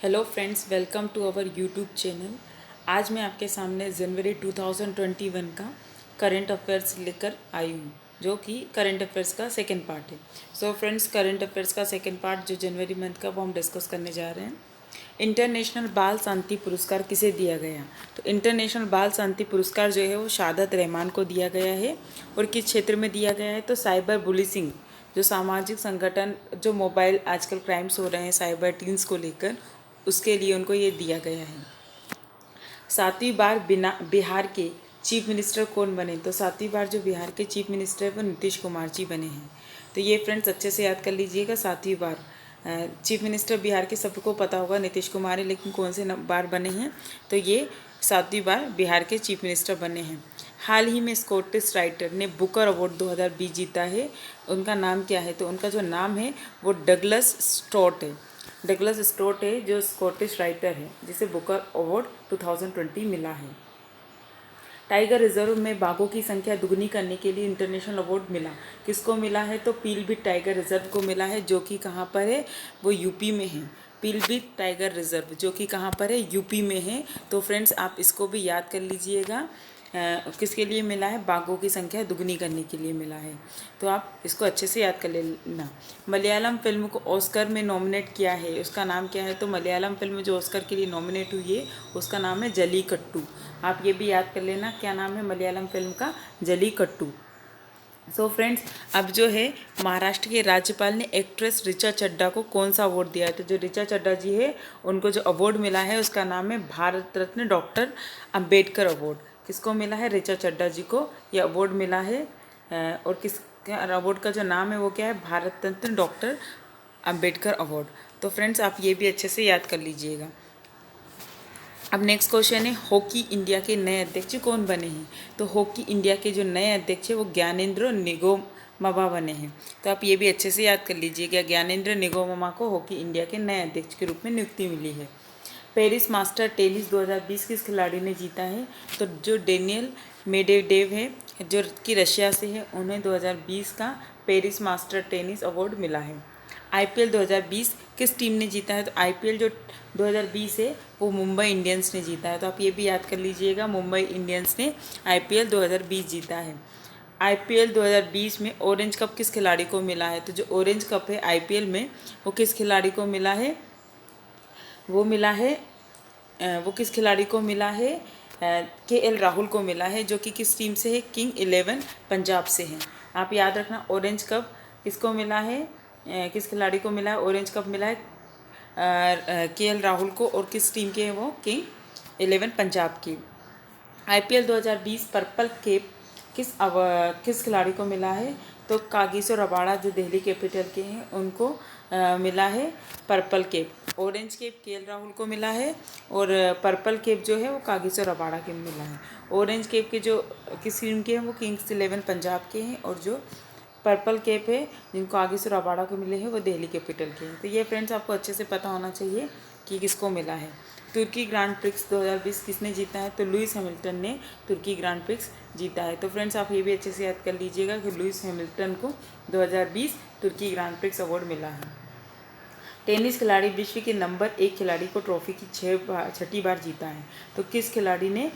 Hello friends, welcome to our YouTube channel. आज मैं आपके सामने जनवरी 2021 का करंट अफेयर्स लेकर आई हूँ, जो कि करंट अफेयर्स का सेकंड पार्ट है। सो फ्रेंड्स, करंट अफेयर्स का सेकंड पार्ट जो जनवरी मंथ का, वो हम डिस्कस करने जा रहे हैं। इंटरनेशनल बाल शांति पुरस्कार किसे दिया गया? तो इंटरनेशनल बाल शांति पुरस्कार जो है वो शादत रहमान को दिया गया है। और किस क्षेत्र में दिया गया है? तो साइबर बुलिसिंग, जो सामाजिक संगठन, जो मोबाइल आजकल क्राइम्स हो रहे हैं साइबर टीन्स को लेकर, उसके लिए उनको ये दिया गया है। 7वीं बार बिहार के चीफ मिनिस्टर कौन बने? तो 7वीं बार जो बिहार के चीफ मिनिस्टर है वो नीतीश कुमार जी बने हैं। तो ये फ्रेंड्स अच्छे से याद कर लीजिएगा। 7वीं बार चीफ मिनिस्टर बिहार के सबको पता होगा नीतीश कुमार है, लेकिन कौन से बार बने हैं? तो ये 7वीं बार बिहार के चीफ मिनिस्टर बने हैं। हाल ही में स्कॉटिश राइटर ने बुकर अवार्ड 2020 जीता है। उनका नाम क्या है? तो उनका जो नाम है वो डगलस स्टोट है। डगलस स्टोट है जो स्कॉटिश राइटर है, जिसे बुकर अवार्ड 2020 मिला है। टाइगर रिजर्व में बाघों की संख्या दुगनी करने के लिए इंटरनेशनल अवार्ड मिला। किसको मिला है? तो पीलीभीत टाइगर रिजर्व को मिला है, जो कि कहाँ पर है? वो यूपी में है। पीलीभीत टाइगर रिजर्व जो कि कहाँ पर है? यूपी में है। तो फ्रेंड्स आप इसको भी याद कर लीजिएगा। किसके लिए मिला है? बाघों की संख्या दुगनी करने के लिए मिला है। तो आप इसको अच्छे से याद कर लेना। मलयालम फिल्म को ऑस्कर में नॉमिनेट किया है, उसका नाम क्या है? तो मलयालम फिल्म जो ऑस्कर के लिए नॉमिनेट हुई है उसका नाम है जलीकट्टू। आप ये भी याद कर लेना, क्या नाम है मलयालम फिल्म का? जलीकट्टू। सो फ्रेंड्स, अब जो है महाराष्ट्र के राज्यपाल ने एक्ट्रेस ऋचा चड्ढा को कौन सा अवार्ड दिया है? तो जो ऋचा चड्ढा जी है उनको जो अवार्ड मिला है उसका नाम है भारत रत्न डॉक्टर अंबेडकर अवार्ड। किसको मिला है? ऋचा चड्ढा जी को ये अवार्ड मिला है। और किस अवार्ड का जो नाम है वो क्या है? Bharat Ratna doctor Ambedkar award. तो फ्रेंड्स आप ये भी अच्छे से याद कर लीजिएगा। अब नेक्स्ट क्वेश्चन है, हॉकी इंडिया के नए अध्यक्ष कौन बने हैं? तो हॉकी इंडिया के जो नए अध्यक्ष है वो ज्ञानेंद्र निगोमबा बने हैं। तो आप ये भी अच्छे से याद कर लीजिएगा, ज्ञानेंद्र निगोमबा को हॉकी इंडिया के नए अध्यक्ष के रूप में नियुक्ति मिली है। पेरिस मास्टर टेनिस 2020 किस खिलाड़ी ने जीता है? तो जो डेनियल मेडवेडेव है, जो कि रशिया से है, उन्हें 2020 का पेरिस मास्टर टेनिस अवार्ड मिला है। आईपीएल 2020 किस टीम ने जीता है? तो आईपीएल जो 2020 है वो मुंबई इंडियंस ने जीता है। तो आप ये भी याद कर लीजिएगा, मुंबई इंडियंस ने आईपीएल 2020 जीता है। आईपीएल 2020 में ऑरेंज कप किस खिलाड़ी को मिला है? तो जो ऑरेंज कप है आईपीएल में वो किस खिलाड़ी को मिला है? वो मिला है वो किस खिलाड़ी को मिला है? केएल राहुल को मिला है, जो कि किस टीम से है? किंग 11 पंजाब से है। आप याद रखना, ऑरेंज कप किसको मिला है? किस खिलाड़ी को मिला है? ऑरेंज कप मिला है केएल राहुल को। और किस टीम के हैं वो? किंग 11 पंजाब की। आईपीएल 2020 पर्पल केप किस खिलाड़ी को मिला है? तो कागिसो रबाड़ा जो दिल्ली कैपिटल के हैं उनको मिला है purple cap. Orange cap KL Rahul को मिला है, और पर्पल केप जो है वो कागिसो रबाड़ा के मिला है। ऑरेंज केप के जो किस टीम के हैं वो किंग्स 11 पंजाब के हैं, और जो पर्पल केप है जिनको कागिसो रबाड़ा को मिले हैं वो दिल्ली कैपिटल के हैं। तो ये फ्रेंड्स आपको अच्छे से पता होना चाहिए कि किसको मिला है। तुर्की ग्रांड प्रिक्स 2020 किसने जीता है? तो लुइस हैमिल्टन ने तुर्की ग्रांड प्रिक्स जीता है। तो फ्रेंड्स आप ये भी अच्छे से याद कर लीजिएगा कि लुइस हैमिल्टन को 2020 तुर्की ग्रांड प्रिक्स अवार्ड मिला है। टेनिस खिलाड़ी विश्व के नंबर 1 खिलाड़ी को ट्रॉफी की छठी बार जीता है। तो किस खिलाड़ी ने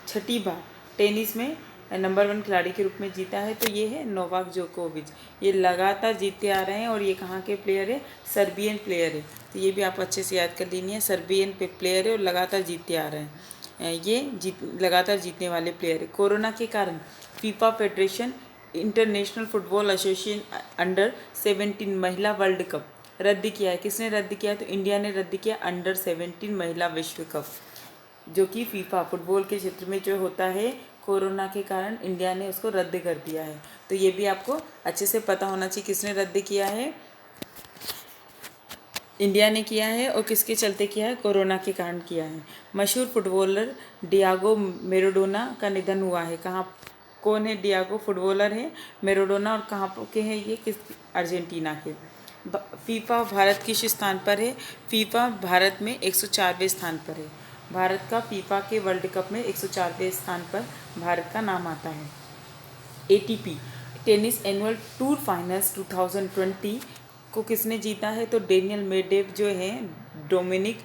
छठी बार टेनिस में नंबर 1 खिलाड़ी के रूप में जीता है? तो ये है नोवाक जोकोविच। ये लगातार जीतते आ रहे हैं, और ये कहाँ के प्लेयर है? सर्बियन प्लेयर है। तो ये भी आप अच्छे से याद कर लेनी है, सर्बियन प्लेयर है और लगातार जीतते आ रहे हैं। ये लगातार जीतने वाले प्लेयर है। कोरोना के कारण FIFA federation international football association under 17 महिला वर्ल्ड कप रद्द किया है। किसने रद्द किया? तो इंडिया ने रद्द किया अंडर 17 महिला विश्व कप, जो कि फीफा फुटबॉल के क्षेत्र में जो होता है, कोरोना के कारण इंडिया ने उसको रद्द कर दिया है। तो ये भी आपको अच्छे से पता होना चाहिए किसने रद्द किया है। इंडिया ने किया है, और किसके चलते किया है? कोरोना के कारण किया है। मशहूर फुटबॉलर डियागो मैराडोना का निधन हुआ है। कहाँ, कौन है डियागो? फुटबॉलर है मैराडोना, और कहाँ के हैं ये? किस? अर्जेंटीना के। फीफा भारत किस स्थान पर है? फीफा भारत में 104वें स्थान पर है। भारत का फीफा के वर्ल्ड कप में 104वें स्थान पर भारत का नाम आता है। ATP tennis annual tour finals 2020 को किसने जीता है? तो डेनियल मेडवेडेव जो हैं डोमिनिक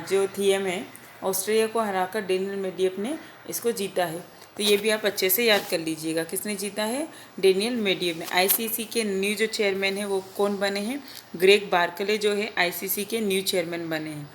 जो थिएम है, ऑस्ट्रेलिया को हराकर डेनियल मेडिवेव ने इसको जीता है। तो ये भी आप अच्छे से याद कर लीजिएगा, किसने जीता है? डेनियल मेडिवेव ने। आईसीसी के न्यू जो चेयरमैन है वो कौन बने हैं? ग्रेग बार्कले जो है आईसीसी के न्यू चेयरमैन बने हैं।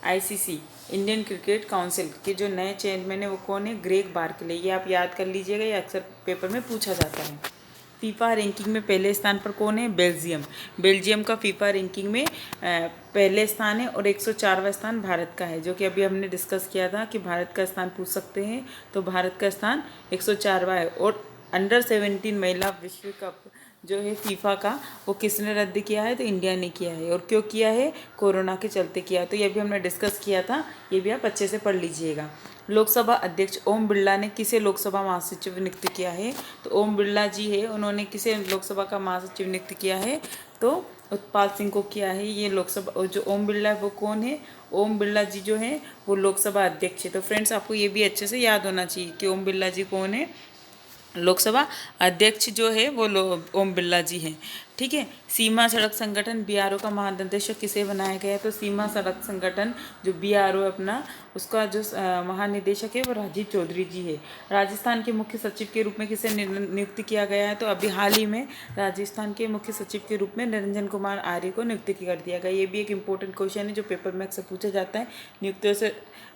आईसीसी इंडियन क्रिकेट काउंसिल के जो नए चेयरमैन है वो कौन है? Greg Barclay. ये आप याद कर लीजिएगा, ये अक्सर पेपर में पूछा जाता है। फीफा रैंकिंग में पहले स्थान पर कौन है? बेल्जियम। बेल्जियम का फीफा रैंकिंग में पहले स्थान है और 104वां स्थान भारत का है, जो कि अभी हमने डिस्कस किया था कि भारत का स्थान पूछ सकते हैं, तो भारत का स्थान 104वां है। और अंडर 17 महिला विश्व कप जो है फीफा का, वो किसने रद्द किया है? तो इंडिया ने किया है। और क्यों किया है? कोरोना के चलते किया। तो ये भी हमने डिस्कस किया था, ये भी आप अच्छे से पढ़ लीजिएगा। लोकसभा अध्यक्ष ओम बिरला ने किसे लोकसभा महासचिव नियुक्त किया है? तो ओम बिरला जी है, उन्होंने किसे लोकसभा का महासचिव नियुक्त किया है? तो उत्पाल सिंह को किया है। ये लोकसभा जो ओम बिरला है वो कौन है? ओम बिरला जी जो है वो लोकसभा अध्यक्ष है। तो फ्रेंड्स आपको ये भी अच्छे से याद होना चाहिए कि ओम बिरला जी कौन है? लोकसभा अध्यक्ष जो है वो ओम बिरला जी हैं। ठीक है। सीमा सड़क संगठन बीआरओ का महानिदेशक किसे बनाया गया है? तो सीमा सड़क संगठन जो बीआरओ अपना, उसका जो महानिदेशक है वो राजीव चौधरी जी है। राजस्थान के मुख्य सचिव के रूप में किसे नियुक्त किया गया है? तो अभी हाल ही में राजस्थान के मुख्य सचिव के रूप में निरंजन कुमार आर्य को नियुक्त कर दिया गया। ये भी एक इम्पोर्टेंट क्वेश्चन है जो पेपर में अक्सर पूछा जाता है नियुक्तियों से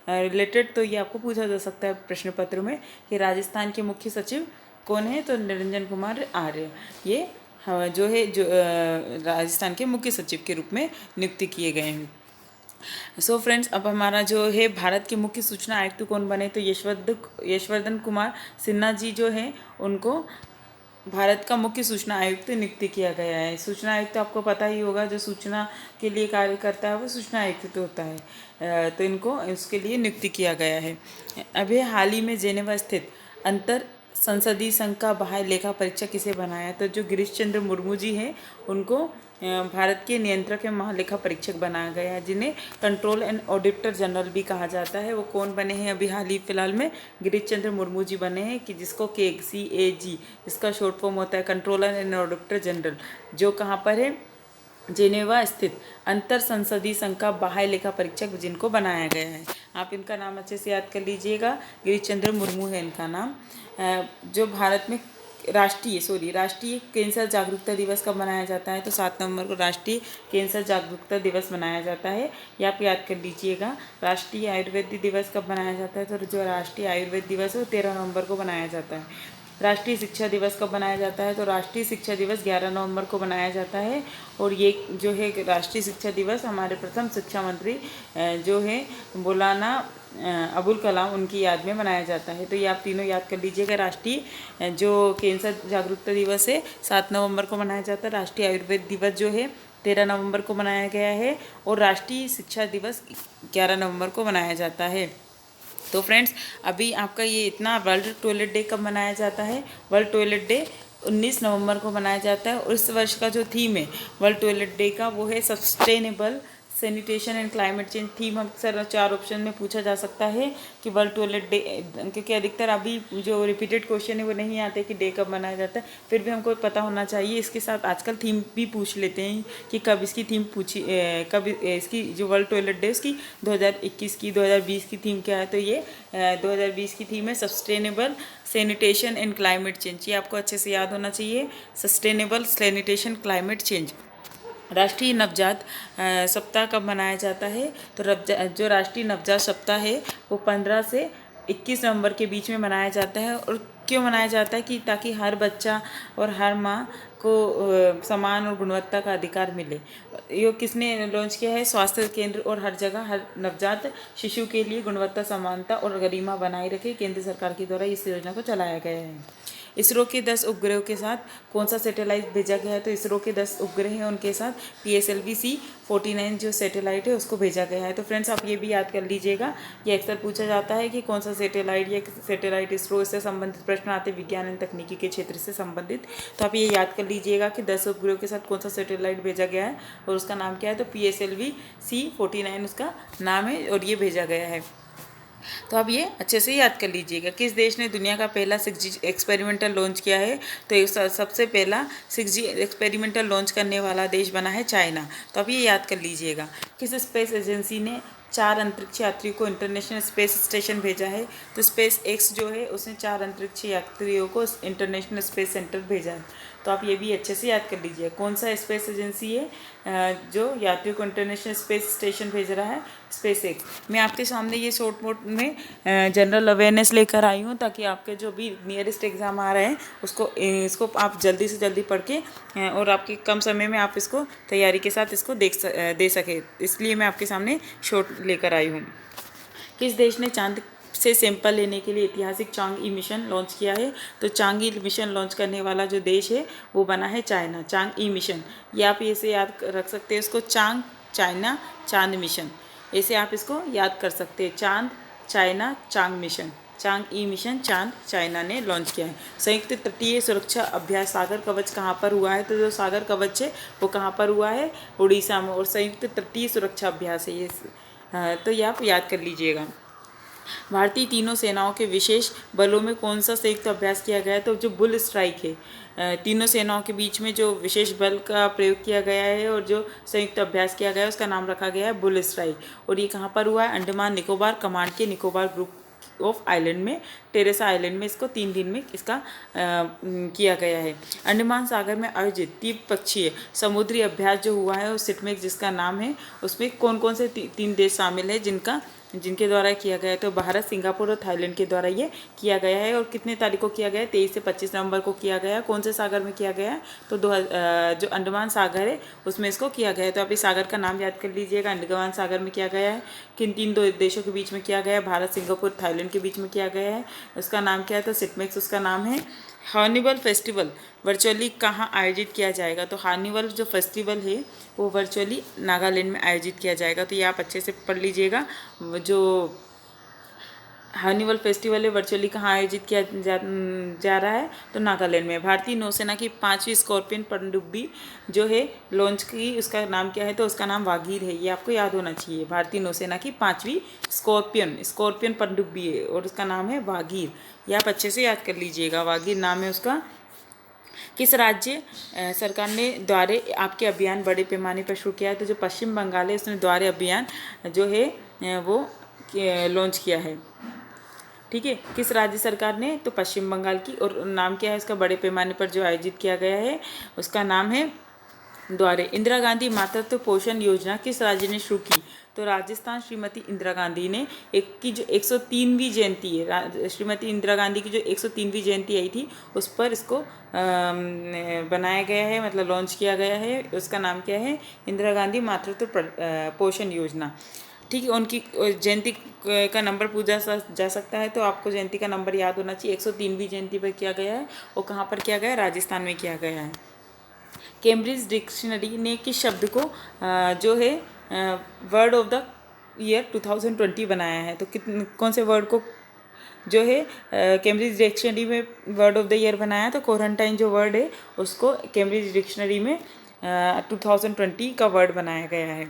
रिलेटेड। तो ये आपको पूछा जा सकता है प्रश्न पत्र में कि राजस्थान के मुख्य सचिव कौन है? तो निरंजन कुमार आर्य ये जो है जो राजस्थान के मुख्य सचिव के रूप में नियुक्त किए गए हैं। सो फ्रेंड्स, अब हमारा जो है भारत के मुख्य सूचना आयुक्त कौन बने? तो यशवर्धन कुमार सिन्हा जी जो है उनको भारत का मुख्य सूचना आयुक्त नियुक्त किया गया है। सूचना आयुक्त आपको पता ही होगा, जो सूचना के लिए कार्य करता है वो सूचना आयुक्त होता है। तो इनको इसके लिए नियुक्त किया गया है। अभी हाल ही में जेनेवा स्थित अंतर संसदीय संघ का बाह्य लेखा परीक्षक किसे बनाया? तो जो गिरीश चंद्र मुर्मू जी हैं उनको भारत के नियंत्रक एवं महालेखा परीक्षक बनाया गया है, जिन्हें कंट्रोल एंड ऑडिटर जनरल भी कहा जाता है। वो कौन बने हैं? अभी हाल ही फिलहाल में गिरीश चंद्र मुर्मू जी बने हैं, कि जिसको CAG इसका शॉर्ट फॉर्म होता है कंट्रोलर एंड ऑडिटर जनरल, जो कहाँ पर है? जेनेवा स्थित अंतर संसदीय संघ का बाह्य लेखा परीक्षक जिनको बनाया गया है। आप इनका नाम अच्छे से याद कर लीजिएगा, गिरीश चंद्र मुर्मू है इनका नाम। जो भारत में राष्ट्रीय कैंसर जागरूकता दिवस कब मनाया जाता है? तो 7 नवंबर को राष्ट्रीय कैंसर जागरूकता दिवस मनाया जाता है। ये आप याद कर लीजिएगा। राष्ट्रीय आयुर्वेद दिवस कब मनाया जाता है? तो जो राष्ट्रीय आयुर्वेद दिवस है वो 13 नवंबर को मनाया जाता है। राष्ट्रीय शिक्षा दिवस कब मनाया जाता है? तो राष्ट्रीय शिक्षा दिवस 11 नवंबर को मनाया जाता है। और ये जो है राष्ट्रीय शिक्षा दिवस हमारे प्रथम शिक्षा मंत्री जो है मौलाना अबुल कलाम, उनकी याद में मनाया जाता है। तो ये आप तीनों याद कर लीजिएगा। राष्ट्रीय जो कैंसर जागरूकता दिवस है 7 नवंबर को मनाया जाता है। राष्ट्रीय आयुर्वेद दिवस जो है 13 नवंबर को मनाया गया है। और राष्ट्रीय शिक्षा दिवस 11 नवंबर को मनाया जाता है। तो फ्रेंड्स, अभी आपका ये इतना वर्ल्ड टॉयलेट डे कब मनाया जाता है? वर्ल्ड टॉयलेट डे 19 नवंबर को मनाया जाता है। और इस वर्ष का जो थीम है वर्ल्ड टॉयलेट डे का वो है sustainable sanitation and climate change. Theme अक्सर 4 ऑप्शन में पूछा जा सकता है कि वर्ल्ड टॉयलेट डे, क्योंकि अधिकतर अभी जो रिपीटेड क्वेश्चन है वो नहीं आते कि डे कब मनाया जाता है, फिर भी हमको पता होना चाहिए। इसके साथ आजकल थीम भी पूछ लेते हैं कि कब इसकी थीम कब इसकी जो वर्ल्ड टॉयलेट डे उसकी 2021 की 2020 की थीम क्या है? तो ये 2020 की थीम है sustainable sanitation and climate change. ये आपको अच्छे से याद होना चाहिए, सस्टेनेबल सैनिटेशन क्लाइमेट चेंज। राष्ट्रीय नवजात सप्ताह कब मनाया जाता है? तो जो राष्ट्रीय नवजात सप्ताह है वो 15 से 21 नवंबर के बीच में मनाया जाता है। और क्यों मनाया जाता है? कि ताकि हर बच्चा और हर माँ को समान और गुणवत्ता का अधिकार मिले। ये किसने लॉन्च किया है? स्वास्थ्य केंद्र और हर जगह हर नवजात शिशु के लिए गुणवत्ता, समानता और गरिमा बनाए रखे केंद्र सरकार के द्वारा इस योजना को चलाया गया है। इसरो के 10 उपग्रहों के साथ कौन सा सैटेलाइट भेजा गया है? तो इसरो के 10 उपग्रह हैं, उनके साथ PSLV-C49 जो सैटेलाइट है उसको भेजा गया है। तो फ्रेंड्स, आप ये भी याद कर लीजिएगा, ये अक्सर पूछा जाता है कि कौन सा सैटेलाइट इसरो से संबंधित प्रश्न आते विज्ञान एवं तकनीकी के क्षेत्र से संबंधित। तो आप ये याद कर लीजिएगा कि 10 उपग्रहों के साथ कौन सा सैटेलाइट भेजा गया है और उसका नाम क्या है? तो PSLV-C49 उसका नाम है और ये भेजा गया है। तो आप ये अच्छे से याद कर लीजिएगा। किस देश ने दुनिया का पहला 6G एक्सपेरिमेंटल लॉन्च किया है? तो ये सबसे पहला 6G एक्सपेरिमेंटल लॉन्च करने वाला देश बना है चाइना। तो आप ये याद कर लीजिएगा। किस स्पेस एजेंसी ने 4 अंतरिक्ष यात्रियों को इंटरनेशनल स्पेस स्टेशन भेजा है? तो स्पेस एक्स जो है उसने 4 अंतरिक्ष यात्रियों को इंटरनेशनल स्पेस सेंटर भेजा है। तो आप ये भी अच्छे से याद कर लीजिए। कौन सा स्पेस एजेंसी है जो यात्रियों को इंटरनेशनल स्पेस स्टेशन भेज रहा है? Space x. मैं आपके सामने ये शॉर्ट मोड में जनरल अवेयरनेस लेकर आई हूँ, ताकि आपके जो भी नियरेस्ट एग्ज़ाम आ रहे हैं इसको आप जल्दी से जल्दी पढ़ के और आपके कम समय में आप इसको तैयारी के साथ इसको दे सके, इसलिए मैं आपके सामने शॉर्ट लेकर आई हूँ। किस देश ने चांद से सैंपल लेने के लिए ऐतिहासिक चांग ई मिशन लॉन्च किया है? तो चांग ई मिशन लॉन्च करने वाला जो देश है वो बना है चाइना। चांग ई मिशन, ये आप ऐसे याद रख सकते हैं इसको, चांग चाइना चांद मिशन, ऐसे आप इसको याद कर सकते हैं। चांद चाइना चांग मिशन, चांग ई मिशन चांद चाइना ने लॉन्च किया है। संयुक्त तटीय सुरक्षा अभ्यास सागर कवच कहाँ पर हुआ है? तो जो सागर कवच है वो कहाँ पर हुआ है? उड़ीसा में। और संयुक्त तटीय सुरक्षा अभ्यास है ये, तो ये आप याद कर लीजिएगा। भारतीय तीनों सेनाओं के विशेष बलों में कौन सा संयुक्त अभ्यास किया गया है? तो जो बुल स्ट्राइक है, तीनों सेनाओं के बीच में जो विशेष बल का प्रयोग किया गया है और जो संयुक्त अभ्यास किया गया है उसका नाम रखा गया है बुल स्ट्राइक। और ये कहाँ पर हुआ है? अंडमान निकोबार कमांड के निकोबार ग्रुप ऑफ आइलैंड में, टेरेसा आइलैंड में इसको 3 दिन में इसका किया गया है। अंडमान सागर में आयोजित द्विपक्षीय समुद्री अभ्यास जो हुआ है उस सिटमेक्स जिसका नाम है, उसमें कौन कौन से 3 देश शामिल है जिनके द्वारा किया गया है? तो भारत, सिंगापुर और थाईलैंड के द्वारा ये किया गया है। और कितने तारीख को किया गया है? 23 से 25 नवंबर को किया गया है। कौन से सागर में किया गया है? तो जो अंडमान सागर है उसमें इसको किया गया है। तो आप इस सागर का नाम याद कर लीजिएगा। अंडमान सागर में किया गया है। किन 3 देशों के बीच में किया गया है? भारत, सिंगापुर, थाईलैंड के बीच में किया गया है। उसका नाम क्या है? तो सिटमेक्स उसका नाम है। हार्निवल फेस्टिवल वर्चुअली कहाँ आयोजित किया जाएगा? तो हार्निवल जो फेस्टिवल है वो वर्चुअली नागालैंड में आयोजित किया जाएगा। तो ये आप अच्छे से पढ़ लीजिएगा। जो हार्निवल फेस्टिवल है वर्चुअली कहाँ आयोजित किया जा रहा है? तो नागालैंड में। भारतीय नौसेना की 5वीं स्कॉर्पियन पनडुब्बी जो है लॉन्च की, उसका नाम क्या है? तो उसका नाम वागीर है। ये आपको याद होना चाहिए। भारतीय नौसेना की 5वीं स्कॉर्पियन पनडुब्बी है और उसका नाम है वागीर। ये आप अच्छे से याद कर लीजिएगा, वागीर नाम है उसका। किस राज्य सरकार ने द्वारे आपके अभियान बड़े पैमाने पर शुरू किया है? तो जो पश्चिम बंगाल है उसने द्वारे अभियान जो है वो लॉन्च किया है। ठीक है, किस राज्य सरकार ने? तो पश्चिम बंगाल की। और नाम क्या है इसका बड़े पैमाने पर जो आयोजित किया गया है? उसका नाम है द्वारे। इंदिरा गांधी मातृत्व पोषण योजना किस राज्य ने शुरू की? तो राजस्थान। श्रीमती इंदिरा गांधी ने की जो 103वीं जयंती है, श्रीमती इंदिरा गांधी की जो 103वीं जयंती आई थी उस पर इसको बनाया गया है, मतलब लॉन्च किया गया है। उसका नाम क्या है? इंदिरा गांधी मातृत्व पोषण योजना। ठीक है, उनकी जयंती का नंबर पूछा जा सकता है, तो आपको जयंती का नंबर याद होना चाहिए। 103वीं जयंती पर किया गया है और कहाँ पर किया गया है? राजस्थान में किया गया है। कैम्ब्रिज डिक्शनरी ने किस शब्द को जो है वर्ड ऑफ द ईयर 2020 बनाया है? तो कौन से वर्ड को जो है कैम्ब्रिज डिक्शनरी में वर्ड ऑफ द ईयर बनाया? तो क्वारंटाइन जो वर्ड है उसको कैम्ब्रिज डिक्शनरी में 2020 का वर्ड बनाया गया है।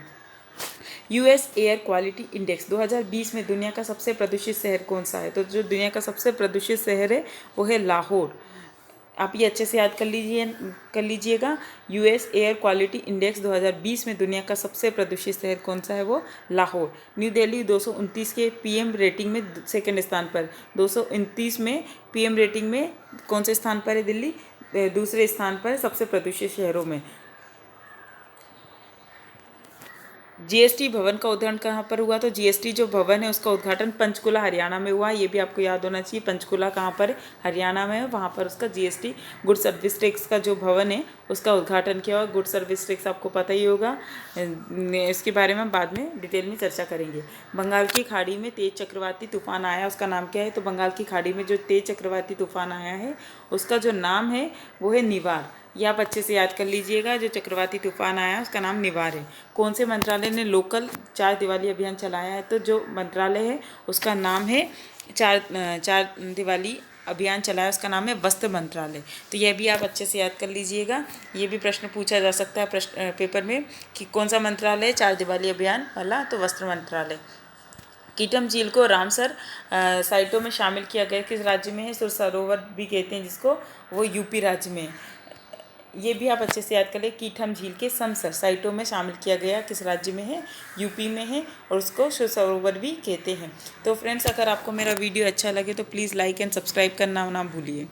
यूएस एयर क्वालिटी इंडेक्स 2020 में दुनिया का सबसे प्रदूषित शहर कौन सा है? तो जो दुनिया का सबसे प्रदूषित शहर है वो है लाहौर। आप ये अच्छे से याद कर लीजिएगा। यूएस एयर क्वालिटी इंडेक्स 2020 में दुनिया का सबसे प्रदूषित शहर कौन सा है? वो लाहौर। न्यू दिल्ली 229 के पीएम रेटिंग में सेकंड स्थान पर। 229 में पीएम रेटिंग में कौन से स्थान पर है दिल्ली? दूसरे स्थान पर सबसे प्रदूषित शहरों में। जीएसटी भवन का उद्घाटन कहाँ पर हुआ? तो जीएसटी जो भवन है उसका उद्घाटन पंचकुला हरियाणा में हुआ। ये भी आपको याद होना चाहिए। पंचकुला कहाँ पर है? हरियाणा में है। वहाँ पर उसका जीएसटी गुड सर्विस टैक्स का जो भवन है उसका उद्घाटन किया हुआ। गुड सर्विस टैक्स आपको पता ही होगा, इसके बारे में बाद में डिटेल में चर्चा करेंगे। बंगाल की खाड़ी में तेज चक्रवाती तूफान आया, उसका नाम क्या है? तो बंगाल की खाड़ी में जो तेज चक्रवाती तूफान आया है उसका जो नाम है वो है निवार। ये आप अच्छे से याद कर लीजिएगा। जो चक्रवाती तूफान आया उसका नाम निवार है। कौन से मंत्रालय ने लोकल 4 दिवाली अभियान चलाया है? तो जो मंत्रालय है उसका नाम है चार दिवाली अभियान चलाया, उसका नाम है वस्त्र मंत्रालय। तो यह भी आप अच्छे से याद कर लीजिएगा। ये भी प्रश्न पूछा जा सकता है पेपर में कि कौन सा मंत्रालय है 4 दिवाली अभियान वाला? तो वस्त्र मंत्रालय। कीटम झील को रामसर साइटों में शामिल किया गया। किस राज्य में है? सुर सरोवर भी कहते हैं जिसको, वो यूपी राज्य में। ये भी आप अच्छे से याद कर ले। कीटम झील के समसर साइटों में शामिल किया गया, किस राज्य में है? यूपी में है, और उसको सुर सरोवर भी कहते हैं। तो फ्रेंड्स, अगर आपको मेरा वीडियो अच्छा लगे तो प्लीज़ लाइक एंड सब्सक्राइब करना ना भूलिए।